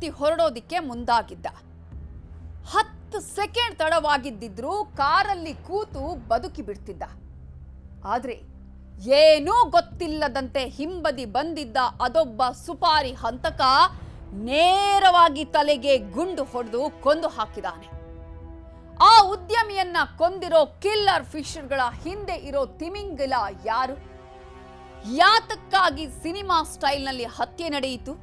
ಹತ್ತಿ ಹೊರಡೋದಿಕ್ಕೆ ಮುಂದಾಗಿದ್ದ. 10 ಸೆಕೆಂಡ್ ತಡವಾಗಿದ್ದಿದ್ರು ಕಾರಲ್ಲಿ ಕೂತು ಬದುಕಿ ಬಿಡ್ತಿದ್ದ. ಆದ್ರೆ ಏನೂ ಗೊತ್ತಿಲ್ಲದಂತೆ ಹಿಂಬದಿ ಬಂದಿದ್ದ ಅದೊಬ್ಬ ಸುಪಾರಿ ಹಂತಕ ನೇರವಾಗಿ ತಲೆಗೆ ಗುಂಡು ಹೊಡೆದು ಕೊಂದು ಹಾಕಿದಾನೆ. ಆ ಉದ್ಯಮಿಯನ್ನ ಕೊಂದಿರೋ ಕಿಲ್ಲರ್ ಫಿಶರ್ಗಳ ಹಿಂದೆ ಇರೋ ತಿಮಿಂಗಿಲ ಯಾರು? ಯಾತಕ್ಕಾಗಿ ಸಿನಿಮಾ ಸ್ಟೈಲ್ನಲ್ಲಿ ಹತ್ಯೆ ನಡೆಯಿತು?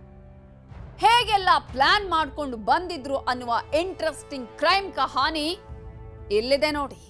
ಹೇಗೆಲ್ಲ ಪ್ಲಾನ್ ಮಾಡಿಕೊಂಡು ಬಂದಿದ್ರು ಅನ್ನುವ ಇಂಟ್ರೆಸ್ಟಿಂಗ್ ಕ್ರೈಮ್ ಕಹಾನಿ ಇಲ್ಲಿದೆ ನೋಡಿ.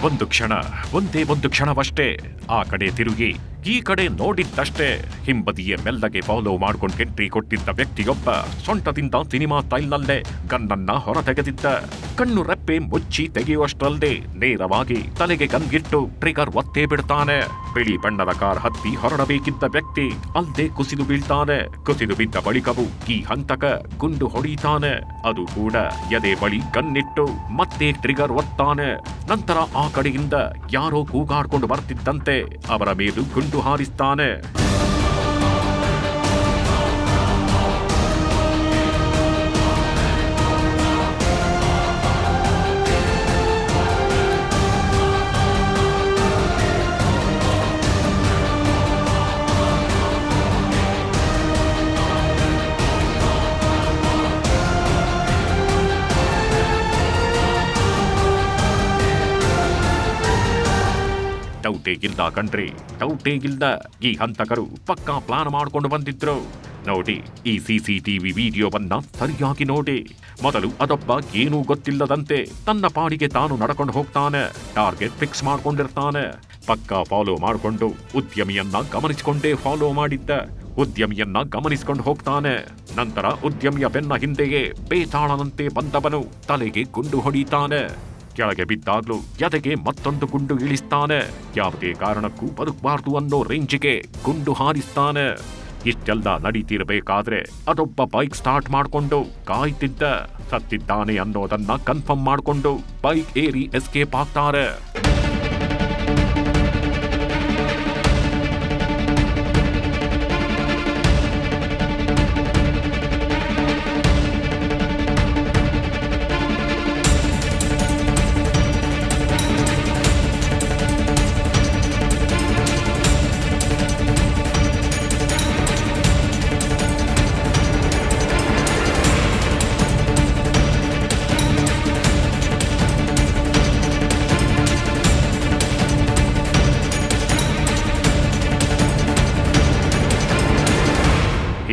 ಒಂದು ಕ್ಷಣ, ಒಂದೇ ಒಂದು ಕ್ಷಣವಷ್ಟೇ ಆ ಕಡೆ ತಿರುಗಿ ಈ ಕಡೆ ನೋಡಿದ್ದಷ್ಟೇ ಹಿಂಬದಿಯ ಮೆಲ್ಲಗೆ ಫಾಲೋ ಮಾಡ್ಕೊಂಡು ಎಂಟ್ರಿ ಕೊಟ್ಟಿದ್ದ ವ್ಯಕ್ತಿಯೊಬ್ಬ ಸೊಂಟದಿಂದ ಸಿನಿಮಾ ಸ್ಟೈಲ್ನಲ್ಲೇ ಗನ್ನನ್ನ ಹೊರತೆಗೆದಿದ್ದ. ಕಣ್ಣು ರೆಪ್ಪೆ ಮುಚ್ಚಿ ತೆಗೆಯುವಷ್ಟರಲ್ಲೇ ನೇರವಾಗಿ ತಲೆಗೆ ಗನ್ಗಿಟ್ಟು ಟ್ರಿಗರ್ ಒತ್ತೇ ಬಿಡ್ತಾನೆ. ಬಿಳಿ ಬಣ್ಣದ ಕಾರ್ ಹತ್ತಿ ಹೊರಡಬೇಕಿದ್ದ ವ್ಯಕ್ತಿ ಅಲ್ಲದೆ ಕುಸಿದು ಬೀಳ್ತಾನೆ. ಕುಸಿದು ಬಿದ್ದ ಬಳಿಕವೂ ಈ ಹಂತಕ ಗುಂಡು ಹೊಡೀತಾನೆ. ಅದು ಕೂಡ ಎದೆ ಬಳಿ ಗನ್ನಿಟ್ಟು ಮತ್ತೆ ಟ್ರಿಗರ್ ಒತ್ತಾನೆ. ನಂತರ ಆ ಕಡೆಯಿಂದ ಯಾರೋ ಕೂಗಾಡ್ಕೊಂಡು ಬರ್ತಿದ್ದಂತೆ ಅವರ ಮೇಲೂ ಗುಂಡು ಹಾರಿಸ್ತಾನೆ. ಡೌಟೇ ಇಲ್ಲ ಕಣ್ರಿ, ಡೌಟೇ ಇಲ್ಲ. ಈ ಹಂತಕರು ಪಕ್ಕಾ ಪ್ಲಾನ್ ಮಾಡ್ಕೊಂಡು ಬಂದಿದ್ರು. ನೋಡಿ, ಈ ಸಿಸಿಟಿವಿ ವಿಡಿಯೋವನ್ನ ಸರಿಯಾಗಿ ನೋಡಿ. ಮೊದಲು ಅದೊಬ್ಬ ಏನೂ ಗೊತ್ತಿಲ್ಲದಂತೆ ತನ್ನ ಪಾಡಿಗೆ ತಾನು ನಡ್ಕೊಂಡು ಹೋಗ್ತಾನೆ. ಟಾರ್ಗೆಟ್ ಫಿಕ್ಸ್ ಮಾಡ್ಕೊಂಡಿರ್ತಾನೆ. ಪಕ್ಕಾ ಫಾಲೋ ಮಾಡಿಕೊಂಡು ಉದ್ಯಮಿಯನ್ನ ಗಮನಿಸಿಕೊಂಡೇ ಫಾಲೋ ಮಾಡಿದ್ದ. ಉದ್ಯಮಿಯನ್ನ ಗಮನಿಸಿಕೊಂಡು ಹೋಗ್ತಾನೆ. ನಂತರ ಉದ್ಯಮಿಯ ಬೆನ್ನ ಹಿಂದೆಯೇ ಬೇತಾಳನಂತೆ ಬಂದವನು ತಲೆಗೆ ಗುಂಡು ಹೊಡೀತಾನೆ. ಕೆಳಗೆ ಬಿದ್ದಾಗ್ಲೂ ಎದೆಗೆ ಮತ್ತೊಂದು ಗುಂಡು ಇಳಿಸ್ತಾನೆ. ಯಾವುದೇ ಕಾರಣಕ್ಕೂ ಬದುಕಬಾರ್ದು ಅನ್ನೋ ರೇಂಜಿಗೆ ಗುಂಡು ಹಾರಿಸ್ತಾನೆ. ಇಷ್ಟೆಲ್ಲ ನಡೀತಿರ್ಬೇಕಾದ್ರೆ ಅದೊಬ್ಬ ಬೈಕ್ ಸ್ಟಾರ್ಟ್ ಮಾಡ್ಕೊಂಡು ಕಾಯ್ತಿದ್ದ. ಸತ್ತಿದ್ದಾನೆ ಅನ್ನೋದನ್ನ ಕನ್ಫರ್ಮ್ ಮಾಡ್ಕೊಂಡು ಬೈಕ್ ಏರಿ ಎಸ್ಕೇಪ್ ಆಗ್ತಾರೆ.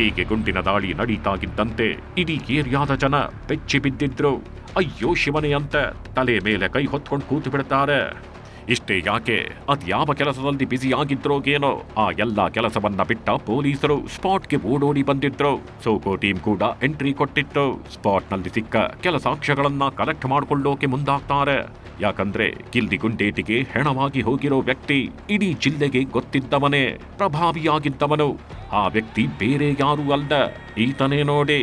ಹೀಗೆ ಗುಂಡಿನ ದಾಳಿ ನಡೀತಾಗಿದ್ದಂತೆ ಇಡೀ ಏರಿಯಾದ ಜನ ಬೆಚ್ಚಿ ಬಿದ್ದಿದ್ರು. ಅಯ್ಯೋ ಶಿವನೇ ಅಂತ ತಲೆ ಮೇಲೆ ಕೈ ಹೊತ್ಕೊಂಡು ಕೂತು ಬಿಡ್ತಾರೆ. ಇಷ್ಟೇ ಯಾಕೆ, ಅದ್ಯಾವ ಕೆಲಸದಲ್ಲಿ ಬ್ಯುಸಿ ಆಗಿದ್ರೋಗೇನೋ ಆ ಎಲ್ಲಾ ಕೆಲಸವನ್ನ ಬಿಟ್ಟ ಪೊಲೀಸರು ಸ್ಪಾಟ್ಗೆ ಓಡೋಡಿ ಬಂದಿದ್ರು. ಸೋಕೋ ಟೀಮ್ ಕೂಡ ಎಂಟ್ರಿ ಕೊಟ್ಟಿತ್ತು. ಸ್ಪಾಟ್ನಲ್ಲಿ ಸಿಕ್ಕ ಕೆಲ ಸಾಕ್ಷ್ಯಗಳನ್ನ ಕಲೆಕ್ಟ್ ಮಾಡ್ಕೊಳ್ಳೋಕೆ ಮುಂದಾಗ್ತಾರೆ. ಯಾಕಂದ್ರೆ ಗಿಲ್ದಿ ಗುಂಡೇಟಿಗೆ ಹೆಣವಾಗಿ ಹೋಗಿರೋ ವ್ಯಕ್ತಿ ಇಡೀ ಜಿಲ್ಲೆಗೆ ಗೊತ್ತಿದ್ದವನೇ, ಪ್ರಭಾವಿಯಾಗಿದ್ದವನು. ಆ ವ್ಯಕ್ತಿ ಬೇರೆ ಯಾರೂ ಅಲ್ಲ, ಈತನೇ ನೋಡಿ.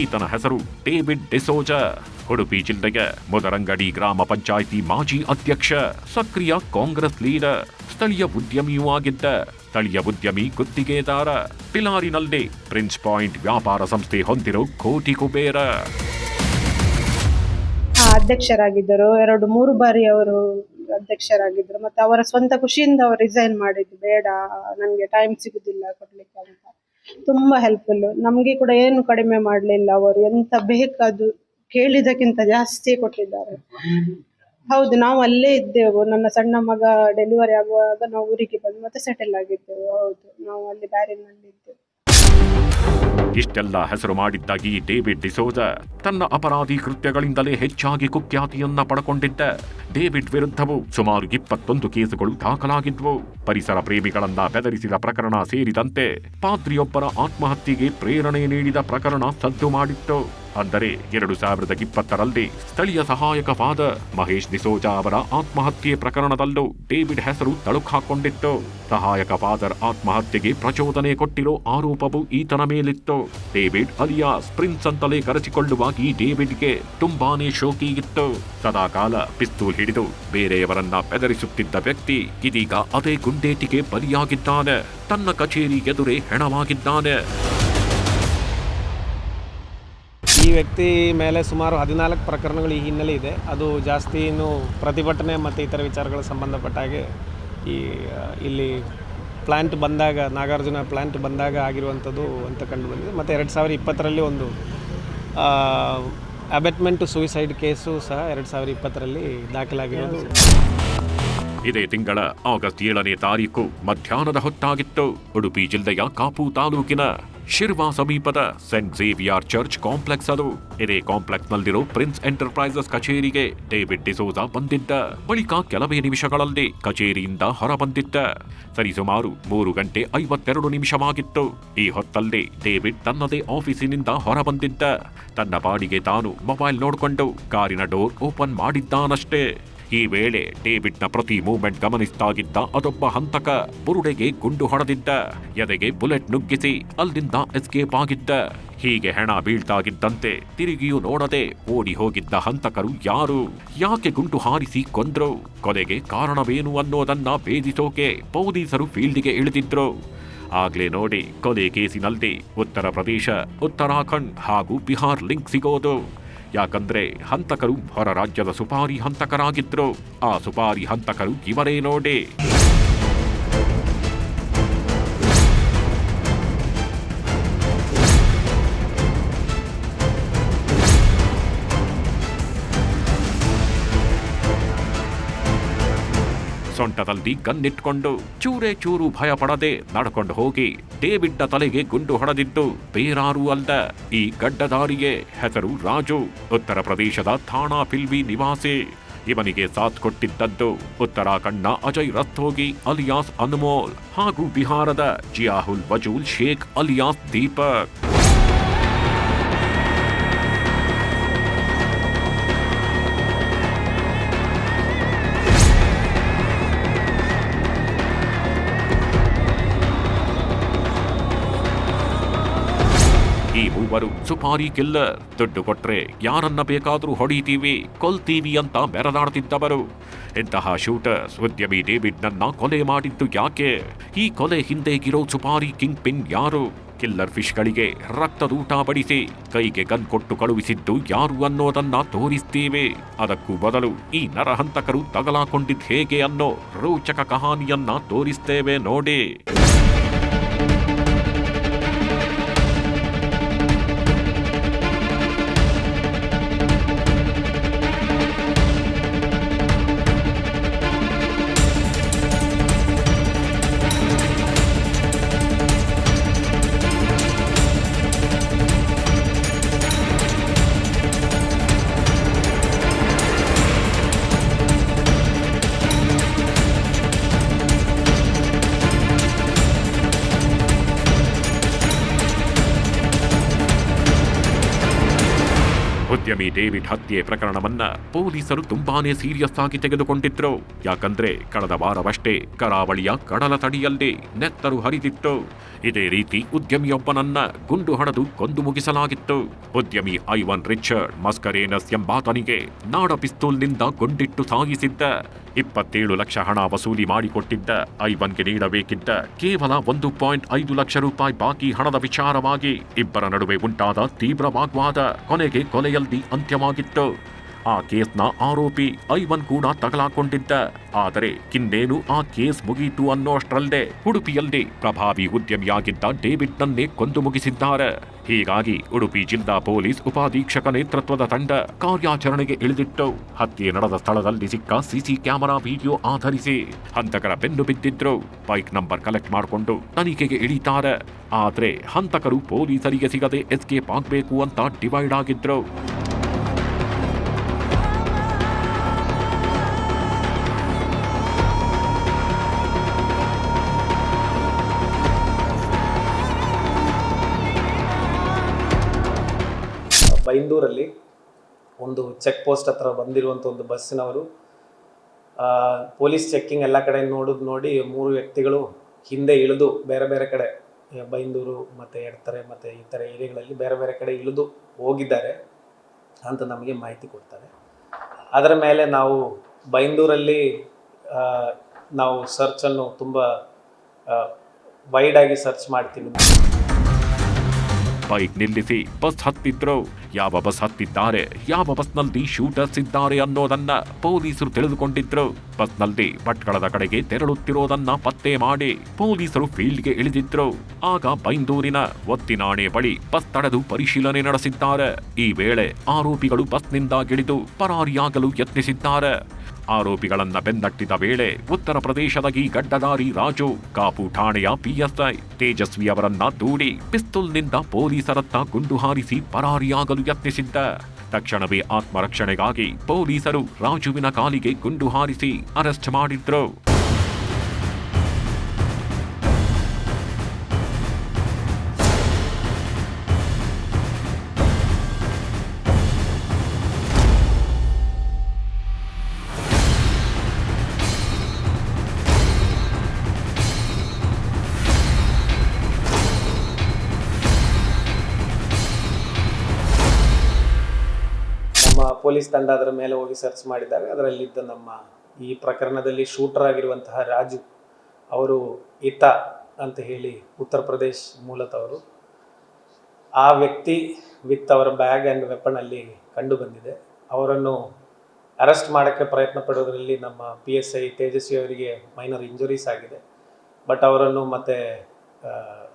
ಈತನ ಹೆಸರು ಡೇವಿಡ್ ಡಿಸೋಜ. ಉಡುಪಿ ಜಿಲ್ಲೆಯ ಮುದರಂಗಡಿ ಗ್ರಾಮ ಪಂಚಾಯಿತಿ ಮಾಜಿ ಅಧ್ಯಕ್ಷ, ಸಕ್ರಿಯ ಕಾಂಗ್ರೆಸ್ ಲೀಡರ್, ಸ್ಥಳೀಯ ಉದ್ಯಮಿಯೂ ಆಗಿದ್ದ. ಸ್ಥಳೀಯ ಉದ್ಯಮಿ ಗುತ್ತಿಗೆದಾರ, ಪಿಲಾರಿನಲ್ಲಿ ಪ್ರಿನ್ಸ್ ಪಾಯಿಂಟ್ ವ್ಯಾಪಾರ ಸಂಸ್ಥೆ ಹೊಂದಿರೋ ಕೋಟಿ ಕುಬೇರ. ಅಧ್ಯಕ್ಷರಾಗಿದ್ದರು. 2-3 ಬಾರಿ ಅವರು ಅಧ್ಯಕ್ಷರಾಗಿದ್ದರು. ಮತ್ತೆ ಅವರ ಸ್ವಂತ ಖುಷಿಯಿಂದ ಅವರು ರಿಸೈನ್ ಮಾಡಿದ್ದು, ಬೇಡ ನನಗೆ ಟೈಮ್ ಸಿಗುದಿಲ್ಲ ಕೊಡ್ಲಿಕ್ಕೆ ಅಂತ. ತುಂಬಾ ಹೆಲ್ಪ್ಫುಲ್. ನಮ್ಗೆ ಕೂಡ ಏನು ಕಡಿಮೆ ಮಾಡ್ಲಿಲ್ಲ. ಅವರು ಎಂತ ಬೇಕಾದ್ರು ಕೇಳಿದಕ್ಕಿಂತ ಜಾಸ್ತಿ ಕೊಟ್ಟಿದ್ದಾರೆ. ಹೌದು, ನಾವು ಅಲ್ಲೇ ಇದ್ದೆವು. ನನ್ನ ಸಣ್ಣ ಮಗ ಡೆಲಿವರಿ ಆಗುವಾಗ ನಾವು ಊರಿಗೆ ಬಂದು ಮತ್ತೆ ಸೆಟಲ್ ಆಗಿದ್ದೆವು. ಹೌದು, ನಾವು ಅಲ್ಲಿ ಬ್ಯಾರಿನಲ್ಲಿ ಇದ್ದೆವು. ಇಷ್ಟೆಲ್ಲ ಹೆಸರು ಮಾಡಿದ್ದ ಈ ಡೇವಿಡ್ ಡಿಸೋಜ ತನ್ನ ಅಪರಾಧಿ ಕೃತ್ಯಗಳಿಂದಲೇ ಹೆಚ್ಚಾಗಿ ಕುಖ್ಯಾತಿಯನ್ನ ಪಡ್ಕೊಂಡಿದ್ದ. ಡೇವಿಡ್ ವಿರುದ್ಧವೂ ಸುಮಾರು 21 ಕೇಸುಗಳು ದಾಖಲಾಗಿದ್ವು. ಪರಿಸರ ಪ್ರೇಮಿಗಳನ್ನ ಬೆದರಿಸಿದ ಪ್ರಕರಣ ಸೇರಿದಂತೆ ಪಾದ್ರಿಯೊಬ್ಬರ ಆತ್ಮಹತ್ಯೆಗೆ ಪ್ರೇರಣೆ ನೀಡಿದ ಪ್ರಕರಣ ಸದ್ದು ಮಾಡಿತ್ತು. ಅಂದರೆ 2020ರಲ್ಲಿ ಸ್ಥಳೀಯ ಸಹಾಯಕ ಫಾದರ್ ಮಹೇಶ್ ಡಿಸೋಜಾ ಅವರ ಆತ್ಮಹತ್ಯೆ ಪ್ರಕರಣದಲ್ಲೂ ಡೇವಿಡ್ ಹೆಸರು ತಳುಕು ಹಾಕೊಂಡಿತ್ತು. ಸಹಾಯಕ ಫಾದರ್ ಆತ್ಮಹತ್ಯೆಗೆ ಪ್ರಚೋದನೆ ಕೊಟ್ಟಿರೋ ಆರೋಪವು ಈತನ ಮೇಲಿತ್ತು. ಡೇವಿಡ್ ಅಲಿಯಾಸ್ ಪ್ರಿನ್ಸ್ ಅಂತಲೇ ಕರೆಸಿಕೊಳ್ಳುವ ಈ ಡೇವಿಡ್ಗೆ ತುಂಬಾನೇ ಶೋಕಿ ಇತ್ತು. ಸದಾಕಾಲ ಪಿಸ್ತೂಲ್ ಹಿಡಿದು ಬೇರೆಯವರನ್ನ ಬೆದರಿಸುತ್ತಿದ್ದ ವ್ಯಕ್ತಿ ಇದೀಗ ಅದೇ ಗುಂಡೇಟಿಗೆ ಬಲಿಯಾಗಿದ್ದಾನೆ. ತನ್ನ ಕಚೇರಿ ಎದುರೇ ಹೆಣವಾಗಿದ್ದಾನೆ. ಈ ವ್ಯಕ್ತಿ ಮೇಲೆ ಸುಮಾರು 14 ಪ್ರಕರಣಗಳು ಈ ಹಿನ್ನೆಲೆ ಇದೆ. ಅದು ಜಾಸ್ತಿ ಇನ್ನು ಪ್ರತಿಭಟನೆ ಮತ್ತು ಇತರ ವಿಚಾರಗಳು ಸಂಬಂಧಪಟ್ಟ ಹಾಗೆ ಇಲ್ಲಿ ಪ್ಲ್ಯಾಂಟ್ ಬಂದಾಗ, ನಾಗಾರ್ಜುನ ಪ್ಲ್ಯಾಂಟ್ ಬಂದಾಗ ಆಗಿರುವಂಥದ್ದು ಅಂತ ಕಂಡು ಬಂದಿದೆ. ಮತ್ತು 2020ರಲ್ಲಿ ಒಂದು ಅಬೆಟ್ಮೆಂಟ್ ಟು ಸೂಯಿಸೈಡ್ ಕೇಸು ಸಹ 2020ರಲ್ಲಿ ದಾಖಲಾಗಿರೋದು. ಇದೇ ತಿಂಗಳ ಆಗಸ್ಟ್ 7ನೇ ತಾರೀಕು ಮಧ್ಯಾಹ್ನದ ಹೊತ್ತಾಗಿತ್ತು. ಉಡುಪಿ ಜಿಲ್ಲೆಯ ಕಾಪು ತಾಲೂಕಿನ ಶಿರ್ವಾ ಸಮೀಪದ ಸೆಂಟ್ ಝೇವಿಯರ್ ಚರ್ಚ್ ಕಾಂಪ್ಲೆಕ್ಸ್ ಅದು. ಇದೇ ಕಾಂಪ್ಲೆಕ್ಸ್ನಲ್ಲಿರೋ ಪ್ರಿನ್ಸ್ ಎಂಟರ್ಪ್ರೈಸಸ್ ಕಚೇರಿಗೆ ಡೇವಿಡ್ ಡಿಸೋಜಾ ಬಂದಿದ್ದ. ಬಳಿಕ ಕೆಲವೇ ನಿಮಿಷಗಳಲ್ಲಿ ಕಚೇರಿಯಿಂದ ಹೊರಬಂದಿದ್ದ. ಸರಿಸುಮಾರು 3:52 ಈ ಹೊತ್ತಲ್ಲಿ ಡೇವಿಡ್ ತನ್ನದೇ ಆಫೀಸಿನಿಂದ ಹೊರಬಂದಿದ್ದ. ತನ್ನ ಪಾಡಿಗೆ ತಾನು ಮೊಬೈಲ್ ನೋಡಿಕೊಂಡು ಕಾರಿನ ಡೋರ್ ಓಪನ್ ಮಾಡಿದ್ದಾನಷ್ಟೇ. ಈ ವೇಳೆ ಡೇವಿಡ್ನ ಪ್ರತಿ ಮೂವ್ಮೆಂಟ್ ಗಮನಿಸ್ತಾಗಿದ್ದ ಅದೊಬ್ಬ ಹಂತಕ ಬುರುಡೆಗೆ ಗುಂಡು ಹೊಡೆದಿದ್ದ. ಎದೆಗೆ ಬುಲೆಟ್ ನುಗ್ಗಿಸಿ ಅಲ್ಲಿಂದ ಎಸ್ಕೇಪ್ ಆಗಿದ್ದ. ಹೀಗೆ ಹೆಣ ಬೀಳ್ತಾಗಿದ್ದಂತೆ ತಿರುಗಿಯೂ ನೋಡದೆ ಓಡಿ ಹೋಗಿದ್ದ ಹಂತಕರು ಯಾರು, ಯಾಕೆ ಗುಂಡು ಹಾರಿಸಿ ಕೊಂದ್ರು, ಕೊಲೆಗೆ ಕಾರಣವೇನು ಅನ್ನೋದನ್ನ ಭೇದಿಸೋಕೆ ಪೊಲೀಸರು ಫೀಲ್ಡ್ಗೆ ಇಳಿದಿದ್ರು. ಆಗ್ಲೇ ನೋಡಿ ಕೊಲೆ ಕೇಸಿನಲ್ಲಿ ಉತ್ತರ ಪ್ರದೇಶ, ಉತ್ತರಾಖಂಡ್ ಹಾಗೂ ಬಿಹಾರ್ ಲಿಂಕ್ ಸಿಗೋದು. ಯಾಕಂದ್ರೆ ಹಂತಕರು ಹೊರ ರಾಜ್ಯದ ಸುಪಾರಿ ಹಂತಕರಾಗಿದ್ರು. ಆ ಸುಪಾರಿ ಹಂತಕರು ಇವರೇ ನೋಡಿ. ಸೊಂಟದಲ್ಲಿ ಗನ್ನಿಟ್ಕೊಂಡು ಚೂರೇ ಚೂರು ಭಯ ಪಡದೆ ನಡ್ಕೊಂಡು ಹೋಗಿ ಡೇವಿಡ್ನ ತಲೆಗೆ ಗುಂಡು ಹೊಡೆದಿದ್ದು ಬೇರಾರೂ ಅಲ್ಲ, ಈ ಗಡ್ಡದಾರಿಗೆ ಹೆಸರು ರಾಜು. ಉತ್ತರ ಪ್ರದೇಶದ ಥಾಣಾ ಪಿಲ್ವಿ ನಿವಾಸಿ. ಇವನಿಗೆ ಸಾಥ್ ಕೊಟ್ಟಿದ್ದದ್ದು ಉತ್ತರಾಖಂಡ್ನ ಅಜಯ್ ರಸ್ತೋಗಿ ಅಲಿಯಾಸ್ ಅನ್ಮೋಲ್ ಹಾಗೂ ಬಿಹಾರದ ಜಿಯಾಹುಲ್ ವಜೂಲ್ ಶೇಖ್ ಅಲಿಯಾಸ್ ದೀಪಕ್. ಈ ಮೂವರು ಸುಪಾರಿ ಕಿಲ್ಲರ್. ದುಡ್ಡು ಕೊಟ್ರೆ ಯಾರನ್ನ ಬೇಕಾದ್ರೂ ಹೊಡಿತೀವಿ, ಕೊಲ್ತೀವಿ ಅಂತ ಮೆರೆದಾಡ್ತಿದ್ದವರು. ಇಂತಹ ಶೂಟರ್ಸ್ ಉದ್ಯಮಿ ಡೇವಿಡ್ನನ್ನ ಕೊಲೆ ಮಾಡಿದ್ದು ಯಾಕೆ? ಈ ಕೊಲೆ ಹಿಂದೆ ಇರೋ ಸುಪಾರಿ ಕಿಂಗ್ ಪಿನ್ ಯಾರು? ಕಿಲ್ಲರ್ ಫಿಶ್ಗಳಿಗೆ ರಕ್ತದೂಟ ಬಡಿಸಿ ಕೈಗೆ ಗನ್ ಕೊಟ್ಟು ಕಳುಹಿಸಿದ್ದು ಯಾರು ಅನ್ನೋದನ್ನ ತೋರಿಸ್ತೀವಿ. ಅದಕ್ಕೂ ಬದಲು ಈ ನರಹಂತಕರು ತಗಲಾಕೊಂಡಿದ್ದು ಹೇಗೆ ಅನ್ನೋ ರೋಚಕ ಕಹಾನಿಯನ್ನ ತೋರಿಸ್ತೇವೆ ನೋಡಿ. ಉದ್ಯಮಿ ಡೇವಿಡ್ ಹತ್ಯೆ ಪ್ರಕರಣವನ್ನ ಪೊಲೀಸರು ತುಂಬಾನೇ ಸೀರಿಯಸ್ ಆಗಿ ತೆಗೆದುಕೊಂಡಿದ್ರು. ಯಾಕಂದ್ರೆ ಕಳೆದ ವಾರವಷ್ಟೇ ಕರಾವಳಿಯ ಕಡಲ ತಡಿಯಲ್ಲಿ ನೆತ್ತರು ಹರಿದಿತ್ತು. ಇದೇ ರೀತಿ ಉದ್ಯಮಿಯೊಬ್ಬನನ್ನ ಗುಂಡು ಹೊಡೆದು ಕೊಂದು ಮುಗಿಸಲಾಗಿತ್ತು. ಉದ್ಯಮಿ ಐವನ್ ರಿಚರ್ಡ್ ಮಸ್ಕರೇನಸ್ ಎಂಬಾತನಿಗೆ ನಾಡ ಪಿಸ್ತೂಲ್ನಿಂದ ಗುಂಡಿಟ್ಟು ಸಾಗಿಸಿದ್ದ. 27 ಲಕ್ಷ ಹಣ ವಸೂಲಿ ಮಾಡಿಕೊಟ್ಟಿದ್ದ ಐವನ್ಗೆ ನೀಡಬೇಕಿದ್ದ ಕೇವಲ 1.5 ಲಕ್ಷ ರೂಪಾಯಿ ಬಾಕಿ ಹಣದ ವಿಚಾರವಾಗಿ ಇಬ್ಬರ ನಡುವೆ ಉಂಟಾದ ತೀವ್ರ ವಾಗ್ವಾದ ಕೊನೆಗೆ ಕೊಲೆಯಲ್ಲಿ ಅಂತ್ಯವಾಗಿತ್ತು. ಆ ಕೇಸ್ನ ಆರೋಪಿ ಐವನ್ ಕೂಡ ತಗಲಾಕೊಂಡಿದ್ದ. ಆದರೆ ಇನ್ನೇನು ಆ ಕೇಸ್ ಮುಗೀತು ಅನ್ನೋಷ್ಟರಲ್ಲೇ ಉಡುಪಿಯಲ್ಲಿ ಪ್ರಭಾವಿ ಉದ್ಯಮಿಯಾಗಿದ್ದ ಡೇವಿಡ್ನನ್ನೇ ಕೊಂದು ಮುಗಿಸಿದ್ದಾರೆ. ಹೀಗಾಗಿ ಉಡುಪಿ ಜಿಲ್ಲಾ ಪೊಲೀಸ್ ಉಪಾಧೀಕ್ಷಕ ನೇತೃತ್ವದ ತಂಡ ಕಾರ್ಯಾಚರಣೆಗೆ ಇಳಿದಿತ್ತು. ಹತ್ಯೆ ನಡೆದ ಸ್ಥಳದಲ್ಲಿ ಸಿಕ್ಕ ಸಿಸಿ ಕ್ಯಾಮೆರಾ ವಿಡಿಯೋ ಆಧರಿಸಿ ಹಂತಕರ ಬೆನ್ನು ಬಿದ್ದಿದ್ರು. ಬೈಕ್ ನಂಬರ್ ಕಲೆಕ್ಟ್ ಮಾಡಿಕೊಂಡು ತನಿಖೆಗೆ ಇಳಿತಾರೆ. ಆದ್ರೆ ಹಂತಕರು ಪೊಲೀಸರಿಗೆ ಸಿಗದೆ ಎಸ್ಕೇಪ್ ಆಗ್ಬೇಕು ಅಂತ ಡಿವೈಡ್ ಆಗಿದ್ರು. ಬೈಂದೂರಲ್ಲಿ ಒಂದು ಚೆಕ್ ಪೋಸ್ಟ್ ಹತ್ರ ಬಂದಿರುವಂಥ ಒಂದು ಬಸ್ಸಿನವರು ಪೊಲೀಸ್ ಚೆಕ್ಕಿಂಗ್ ಎಲ್ಲ ಕಡೆ ನೋಡಿ 3 ವ್ಯಕ್ತಿಗಳು ಹಿಂದೆ ಇಳಿದು ಬೇರೆ ಬೇರೆ ಕಡೆ ಬೈಂದೂರು ಮತ್ತು ಎಡ್ತರೆ ಮತ್ತು ಈ ಥರ ಏರಿಯಾಗಳಲ್ಲಿ ಬೇರೆ ಬೇರೆ ಕಡೆ ಇಳಿದು ಹೋಗಿದ್ದಾರೆ ಅಂತ ನಮಗೆ ಮಾಹಿತಿ ಕೊಡ್ತಾರೆ. ಅದರ ಮೇಲೆ ನಾವು ಬೈಂದೂರಲ್ಲಿ ನಾವು ಸರ್ಚನ್ನು ತುಂಬ ವೈಡಾಗಿ ಸರ್ಚ್ ಮಾಡ್ತೀವಿ. ಬೈಕ್ ನಿಲ್ಲಿಸಿ ಬಸ್ ಹತ್ತಿದ್ರು. ಯಾವ ಬಸ್ ಹತ್ತಿದ್ದಾರೆ, ಯಾವ ಬಸ್ನಲ್ಲಿ ಶೂಟರ್ಸ್ ಇದ್ದಾರೆ ಅನ್ನೋದನ್ನ ಪೊಲೀಸರು ತಿಳಿದುಕೊಂಡಿದ್ರು. ಬಸ್ನಲ್ಲಿ ಭಟ್ಕಳದ ಕಡೆಗೆ ತೆರಳುತ್ತಿರೋದನ್ನ ಪತ್ತೆ ಮಾಡಿ ಪೊಲೀಸರು ಫೀಲ್ಡ್ಗೆ ಇಳಿದಿದ್ರು. ಆಗ ಬೈಂದೂರಿನ ಒತ್ತಿನಾಣೆ ಬಳಿ ಬಸ್ ತಡೆದು ಪರಿಶೀಲನೆ ನಡೆಸಿದ್ದಾರೆ. ಈ ವೇಳೆ ಆರೋಪಿಗಳು ಬಸ್ನಿಂದಾಗಿಳಿದು ಪರಾರಿಯಾಗಲು ಯತ್ನಿಸಿದ್ದಾರೆ. ಆರೋಪಿಗಳನ್ನ ಬೆನ್ನಟ್ಟಿದ ವೇಳೆ ಉತ್ತರ ಪ್ರದೇಶದ ಈ ಗಡ್ಡದಾರಿ ರಾಜು ಕಾಪು ಠಾಣೆಯ PSI ತೇಜಸ್ವಿ ಅವರನ್ನ ದೂಡಿ ಪಿಸ್ತೂಲ್ನಿಂದ ಪೊಲೀಸರತ್ತ ಗುಂಡು ಹಾರಿಸಿ ಪರಾರಿಯಾಗಲು ಯತ್ನಿಸಿದ್ದ. ತಕ್ಷಣವೇ ಆತ್ಮರಕ್ಷಣೆಗಾಗಿ ಪೊಲೀಸರು ರಾಜುವಿನ ಕಾಲಿಗೆ ಗುಂಡು ಹಾರಿಸಿ ಅರೆಸ್ಟ್ ಮಾಡಿದ್ರು. ಪೊಲೀಸ್ ತಂಡ ಅದರ ಮೇಲೆ ಹೋಗಿ ಸರ್ಚ್ ಮಾಡಿದಾಗ ಅದರಲ್ಲಿದ್ದ ನಮ್ಮ ಈ ಪ್ರಕರಣದಲ್ಲಿ ಶೂಟರ್ ಆಗಿರುವಂತಹ ರಾಜು ಅವರು ಈತ ಅಂತ ಹೇಳಿ ಉತ್ತರ ಪ್ರದೇಶ್ ಮೂಲದವರು. ಆ ವ್ಯಕ್ತಿ ವಿತ್ ಅವರ ಬ್ಯಾಗ್ ಆ್ಯಂಡ್ ವೆಪನ್ ಅಲ್ಲಿ ಕಂಡು ಬಂದಿದೆ. ಅವರನ್ನು ಅರೆಸ್ಟ್ ಮಾಡೋಕ್ಕೆ ಪ್ರಯತ್ನ ಪಡೋದ್ರಲ್ಲಿ ನಮ್ಮ PSI ತೇಜಸ್ವಿ ಅವರಿಗೆ ಮೈನರ್ ಇಂಜುರೀಸ್ ಆಗಿದೆ. ಬಟ್ ಅವರನ್ನು ಮತ್ತೆ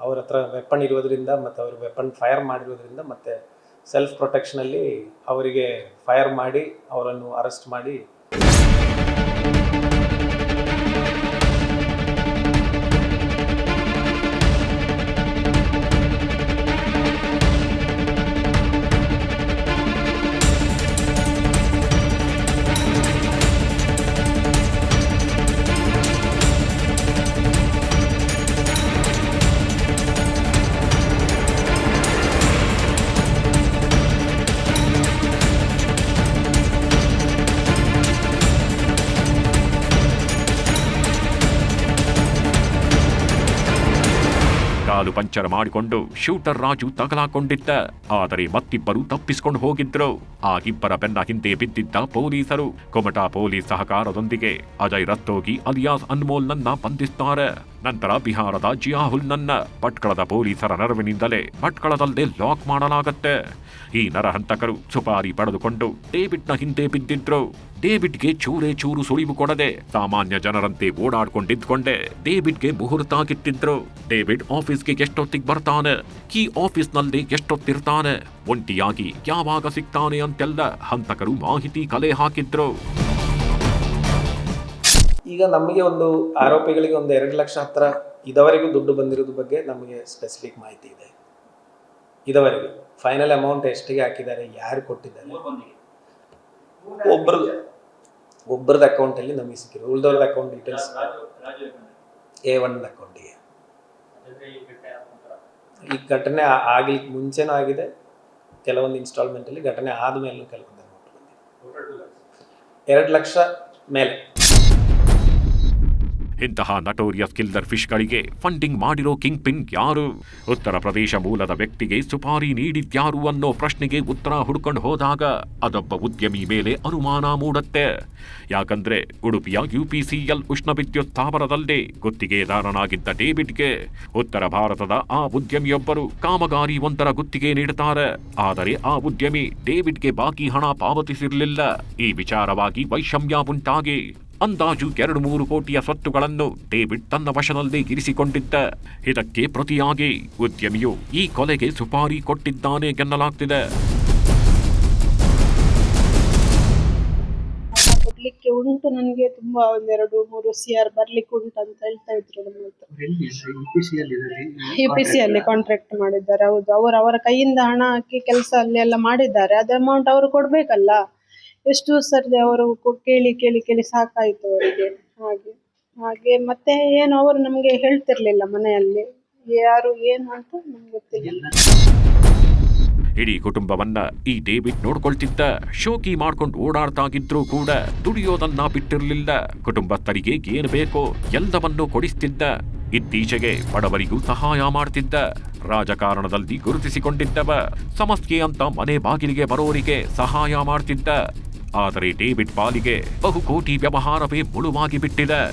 ಅವರ ಹತ್ರ ವೆಪನ್ ಇರೋದ್ರಿಂದ ಮತ್ತು ಅವರು ವೆಪನ್ ಫೈರ್ ಮಾಡಿರೋದ್ರಿಂದ ಮತ್ತು ಸೆಲ್ಫ್ ಪ್ರೊಟೆಕ್ಷನಲ್ಲಿ ಅವರಿಗೆ ಫೈರ್ ಮಾಡಿ ಅವರನ್ನು ಅರೆಸ್ಟ್ ಮಾಡಿ ಕಾಲು ಪಂಚರ್ ಮಾಡಿಕೊಂಡು ಶೂಟರ್ ರಾಜು ತಗಲಾಕೊಂಡಿದ್ದ. ಆದರೆ ಮತ್ತಿಬ್ಬರು ತಪ್ಪಿಸಿಕೊಂಡು ಹೋಗಿದ್ರು. ಆಗಿಬ್ಬರ ಬೆನ್ನ ಹಿಂದೆ ಬಿದ್ದಿದ್ದ ಪೊಲೀಸರು ಕೊಮಟಾ ಪೊಲೀಸ್ ಸಹಕಾರದೊಂದಿಗೆ ಅಜಯ್ ರಸ್ತೋಗಿ ಅಲಿಯಾಸ್ ಅನ್ಮೋಲ್ನನ್ನ ಬಂಧಿಸುತ್ತಾರೆ. ನಂತರ ಬಿಹಾರದ ಜಿಯಾಹುಲ್ನನ್ನ ಭಟ್ಕಳದ ಪೊಲೀಸರ ನೆರವಿನಿಂದಲೇ ಭಟ್ಕಳದಲ್ಲೇ ಲಾಕ್ ಮಾಡಲಾಗತ್ತೆ. ಈ ನರಹಂತಕರು ಸುಪಾರಿ ಪಡೆದುಕೊಂಡು ಡೇವಿಡ್ನ ಹಿಂದೆ ಬಿದ್ದಿದ್ರು. ಡೇವಿಡ್ಗೆ ಚೂರೇ ಚೂರು ಸುಳಿವು ಕೊಡದೆ ಸಾಮಾನ್ಯ ಜನರಂತೆ ಓಡಾಡ್ಕೊಂಡಿದ್ಕೊಂಡೆ ಡೇವಿಡ್ಗೆ ಮುಹೂರ್ತ ಆಗಿಟ್ಟಿದ್ರು. ಡೇವಿಡ್ ಆಫೀಸ್ಗೆ ಎಷ್ಟೊತ್ತಿಗೆ ಬರ್ತಾನೆ, ಈ ಆಫೀಸ್ನಲ್ಲಿ ಎಷ್ಟೊತ್ತಿರ್ತಾನೆ, ಒಂಟಿಯಾಗಿ ಯಾವಾಗ ಸಿಗ್ತಾನೆ ಅಂತೆಲ್ಲ ಹಂತಕರು ಮಾಹಿತಿ ಕಲೆ ಹಾಕಿದ್ರು. ಈಗ ನಮಗೆ ಒಂದು ಆರೋಪಿಗಳಿಗೆ ಒಂದು 2 ಲಕ್ಷ ಹತ್ರ ಇದುವರೆಗೂ ದುಡ್ಡು ಬಂದಿರೋದ್ರ ಬಗ್ಗೆ ನಮಗೆ ಸ್ಪೆಸಿಫಿಕ್ ಮಾಹಿತಿ ಇದೆ. ಇದುವರೆಗೂ ಫೈನಲ್ ಅಮೌಂಟ್ ಎಷ್ಟಿಗೆ ಹಾಕಿದ್ದಾರೆ, ಯಾರು ಕೊಟ್ಟಿದ್ದಾರೆ, ಒಬ್ಬರದ ಅಕೌಂಟಲ್ಲಿ ನಮಗೆ ಸಿಕ್ಕಿದೆ. ಉಳಿದವ್ರದ ಅಕೌಂಟ್ ಡೀಟೇಲ್ಸ್ A1 ಅಕೌಂಟಿಗೆ. ಈ ಘಟನೆ ಆಗ್ಲಿಕ್ಕೆ ಮುಂಚೆನೂ ಆಗಿದೆ, ಕೆಲವೊಂದು ಇನ್ಸ್ಟಾಲ್ಮೆಂಟಲ್ಲಿ ಘಟನೆ ಆದಮೇಲೂ ಕೆಲವೊಂದು ಅಮೌಂಟ್ ಬಂದಿದೆ. 2 ಲಕ್ಷ ಮೇಲೆ. ಇಂತಹ ನಟೋರಿಯಸ್ ಕಿಲ್ಲರ್ ಫಿಶ್ಗಳಿಗೆ ಫಂಡಿಂಗ್ ಮಾಡಿರೋ ಕಿಂಗ್ ಪಿನ್ ಯಾರು? ಉತ್ತರ ಪ್ರದೇಶ ಮೂಲದ ವ್ಯಕ್ತಿಗೆ ಸುಪಾರಿ ನೀಡಿದ್ಯಾರು ಅನ್ನೋ ಪ್ರಶ್ನೆಗೆ ಉತ್ತರ ಹುಡ್ಕೊಂಡು ಹೋದಾಗ ಅದೊಬ್ಬ ಉದ್ಯಮಿ ಮೇಲೆ ಅನುಮಾನ ಮೂಡುತ್ತೆ. ಯಾಕಂದ್ರೆ ಉಡುಪಿಯ UPCL ಉಷ್ಣ ವಿದ್ಯುತ್ ಸ್ಥಾವರದಲ್ಲಿ ಗುತ್ತಿಗೆದಾರನಾಗಿದ್ದ ಡೇವಿಡ್ಗೆ ಉತ್ತರ ಭಾರತದ ಆ ಉದ್ಯಮಿಯೊಬ್ಬರು ಕಾಮಗಾರಿ ಒಂದರ ಗುತ್ತಿಗೆ ನೀಡುತ್ತಾರೆ. ಆದರೆ ಆ ಉದ್ಯಮಿ ಡೇವಿಡ್ಗೆ ಬಾಕಿ ಹಣ ಪಾವತಿಸಿರಲಿಲ್ಲ. ಈ ವಿಚಾರವಾಗಿ ವೈಷಮ್ಯ ಉಂಟಾಗಿ ಅಂದಾಜು 2-3 ಕೋಟಿಯ ಸ್ವತ್ತುಗಳನ್ನು ಡೇವಿಡ್ ತನ್ನ ವಶದಲ್ಲಿ ಇರಿಸಿಕೊಂಡಿದ್ದ. ಇದಕ್ಕೆ ಪ್ರತಿಯಾಗಿ ಉದ್ಯಮಿಯು ಈ ಕೊಲೆಗೆ ಸುಪಾರಿ ಕೊಟ್ಟಿದ್ದಾನೆ ಎನ್ನಲಾಗ್ತಿದೆ. ಕೊಡ್ಲಿಕ್ಕೆ ಉಂಟು, ನನಗೆ ತುಂಬಾ 1-2-3 CR ಬರ್ಲಿಕ್ಕೆ ಉಂಟು ಅಂತ ಹೇಳ್ತಾ ಇದ್ರು ನಮ್ಮ ಹತ್ರ. UPC ಅಲ್ಲಿ ಕಾಂಟ್ರಾಕ್ಟ್ ಮಾಡಿದ್ದಾರೆ. ಹೌದು, ಅವರ ಕೈಯಿಂದ ಹಣ ಹಾಕಿ ಕೆಲಸ ಅಲ್ಲಿ ಎಲ್ಲ ಮಾಡಿದ್ದಾರೆ. ಅದ ಅಮೌಂಟ್ ಅವರು ಕೊಡ್ಬೇಕಲ್ಲ. ಎಷ್ಟು ಸರ್ತಿ ಅವರು ಕೇಳಿ ಕೇಳಿ ಕೇಳಿ ಸಾಕಾಯ್ತು ಅವರಿಗೆ. ಹಾಗೆ ಮತ್ತೆ ಏನು ಅವರು ನಮ್ಗೆ ಹೇಳ್ತಿರ್ಲಿಲ್ಲ ಮನೆಯಲ್ಲಿ ಯಾರು ಏನು ಅಂತ ನಮ್ಗೆ ಗೊತ್ತಿಲ್ಲ. ಇಡೀ ಕುಟುಂಬವನ್ನ ಈ ಡೇವಿಡ್ ನೋಡ್ಕೊಳ್ತಿದ್ದ. ಶೋಕಿ ಮಾಡ್ಕೊಂಡು ಓಡಾಡ್ತಾಗಿದ್ರೂ ಕೂಡ ದುಡಿಯೋದನ್ನ ಬಿಟ್ಟಿರ್ಲಿಲ್ಲ. ಕುಟುಂಬಸ್ಥರಿಗೆ ಏನು ಬೇಕೋ ಎಲ್ಲವನ್ನೂ ಕೊಡಿಸ್ತಿದ್ದ. ಇತ್ತೀಚೆಗೆ ಬಡವರಿಗೂ ಸಹಾಯ ಮಾಡ್ತಿದ್ದ. ರಾಜಕಾರಣದಲ್ಲಿ ಗುರುತಿಸಿಕೊಂಡಿದ್ದವ. ಸಮಸ್ಯೆ ಅಂತ ಮನೆ ಬಾಗಿಲಿಗೆ ಬರೋರಿಗೆ ಸಹಾಯ ಮಾಡ್ತಿದ್ದ. ಆದರೆ ಡೇವಿಡ್ ಪಾಲಿಗೆ ಬಹುಕೋಟಿ ವ್ಯವಹಾರವೇ ಮುಳುವಾಗಿ ಬಿಟ್ಟಿದೆ.